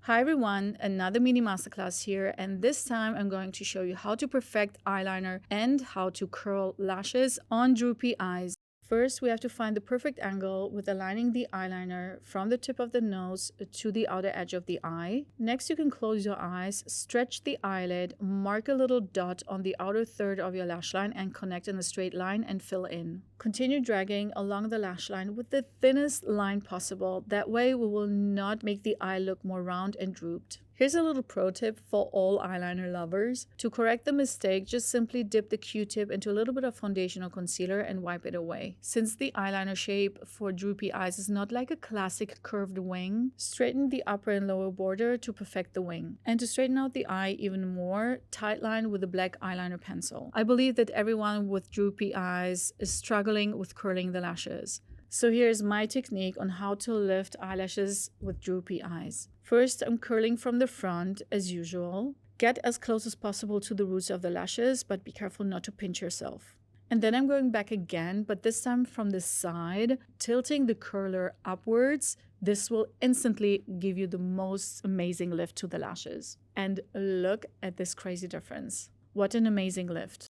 Hi everyone, another mini masterclass here, and this time I'm going to show you how to perfect eyeliner and how to curl lashes on droopy eyes. First, we have to find the perfect angle with aligning the eyeliner from the tip of the nose to the outer edge of the eye. Next, you can close your eyes, stretch the eyelid, mark a little dot on the outer third of your lash line and connect in a straight line and fill in. Continue dragging along the lash line with the thinnest line possible. That way, we will not make the eye look more round and drooped. Here's a little pro tip for all eyeliner lovers. To correct the mistake, just simply dip the Q-tip into a little bit of foundation or concealer and wipe it away. Since the eyeliner shape for droopy eyes is not like a classic curved wing, straighten the upper and lower border to perfect the wing. And to straighten out the eye even more, tightline with a black eyeliner pencil. I believe that everyone with droopy eyes is struggling with curling the lashes. So here's my technique on how to lift eyelashes with droopy eyes. First, I'm curling from the front as usual. Get as close as possible to the roots of the lashes, but be careful not to pinch yourself. And then I'm going back again, but this time from the side, tilting the curler upwards. This will instantly give you the most amazing lift to the lashes. And look at this crazy difference. What an amazing lift.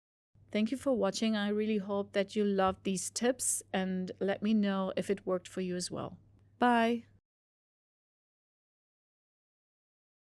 Thank you for watching. I really hope that you loved these tips and let me know if it worked for you as well. Bye.